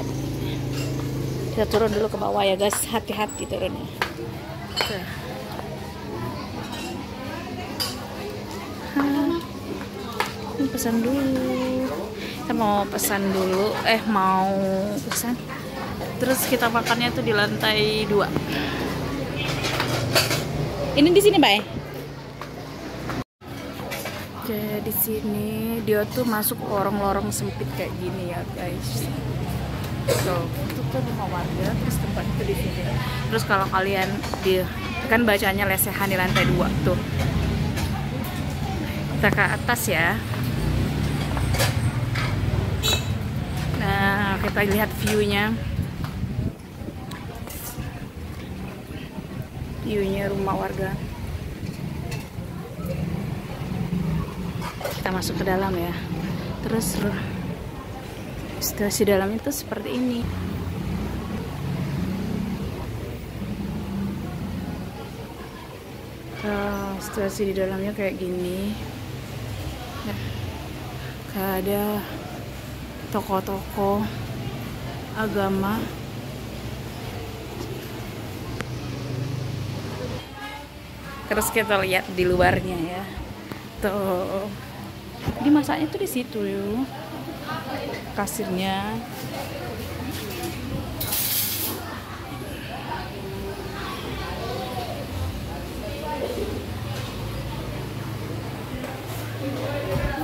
lihat. Kita turun dulu ke bawah ya guys, hati-hati turunnya. Ini pesan dulu. Kita mau pesan dulu, mau pesan. Terus kita makannya tuh di lantai 2. Ini di sini, Mbak. Oke, di sini dia tuh masuk lorong-lorong sempit kayak gini ya, guys. Tuh, itu tuh rumah warga, terus tempat itu di sini. Terus kalau kalian kan bacanya lesehan di lantai 2 tuh. Kita ke atas ya. Nah, kita lihat view-nya. View-nya rumah warga. Kita masuk ke dalam ya. Terus situasi dalam itu seperti ini. Situasi di dalamnya kayak gini. Nah, ada toko-toko agama. Terus kita lihat di luarnya ya. Tuh. Ini masaknya tuh di situ yuk. Kasirnya.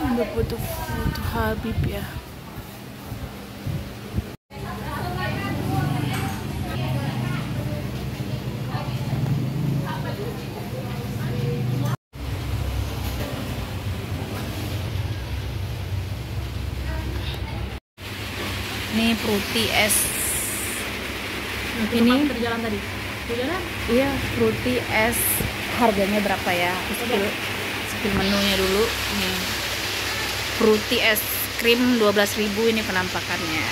Ada foto-foto Habib ya. Ini fruity es. Ini di jalan tadi. Di jalan? Iya, fruity es. Harganya berapa ya? Spill menunya dulu. Nih. Fruity es krim 12.000 ini penampakannya.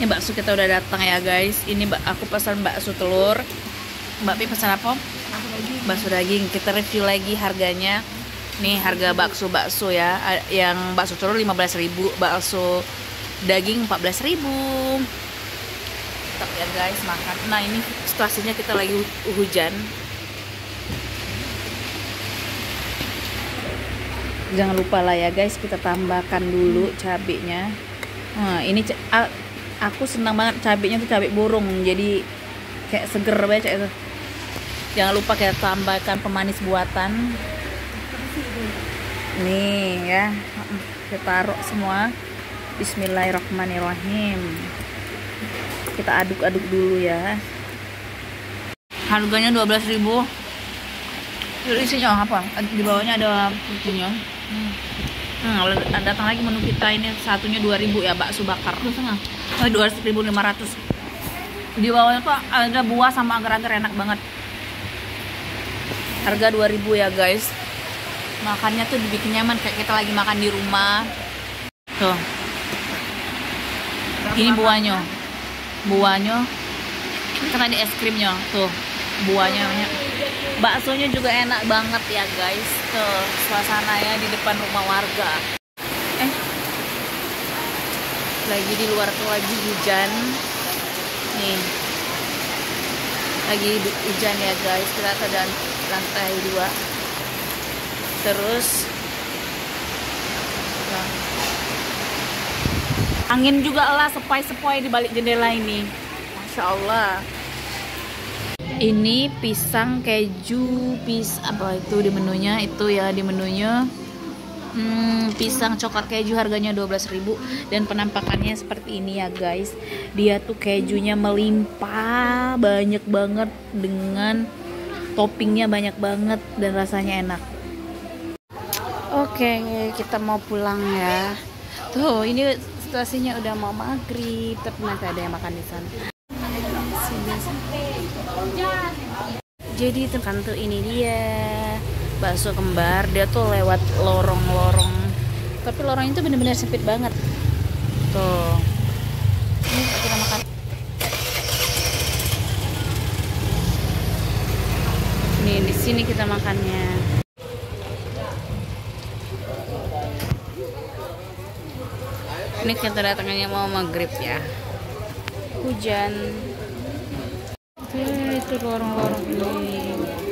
Ini bakso kita udah datang ya, guys. Ini aku pesan bakso telur. Mbak Pi pesan apa? Bakso daging. Kita review lagi harganya. Nih harga bakso ya. Yang bakso telur 15.000, bakso daging 14.000. Tetap ya guys makan. Nah ini situasinya kita lagi hujan. Jangan lupa lah ya guys, kita tambahkan dulu cabenya. Nah ini aku senang banget cabenya tuh cabai burung, jadi kayak seger banget itu. Jangan lupa kita tambahkan pemanis buatan. Nih ya, kita taruh semua. Bismillahirrahmanirrahim. Kita aduk-aduk dulu ya. Harganya 12.000. Isinya apa? Di bawahnya ada punya. Datang lagi menu kita, ini satunya 2.000 ya, bakso bakar. 2.500. Di bawahnya tuh ada buah sama agar-agar, enak banget. Harga 2.000 ya guys. Makannya tuh dibikin nyaman kayak kita lagi makan di rumah. Tuh. Ini buahnya. Kan tadi es krimnya tuh. Buahnya. Baksonya juga enak banget ya guys. Tuh, suasananya di depan rumah warga. Lagi di luar tuh lagi hujan. Nih. Lagi hujan ya guys. Kita ke lantai 2. Terus angin juga lah sepoi-sepoi di balik jendela ini. Masya Allah. Ini pisang keju, apa itu di menunya? Itu ya di menunya. Pisang coklat keju harganya 12.000 dan penampakannya seperti ini ya guys. Dia tuh kejunya melimpah banyak banget dengan toppingnya banyak banget dan rasanya enak. Oke, kita mau pulang ya. Tuh, ini situasinya udah mau maghrib, tapi masih ada yang makan di sana. Jadi kan tuh ini dia bakso kembar. Dia tuh lewat lorong-lorong, tapi lorong itu bener-bener sempit banget. Tuh, ini kita makan. Nih di sini kita makannya. Ini kita datangnya mau maghrib ya. hujan. Itu lorong-lorong ini.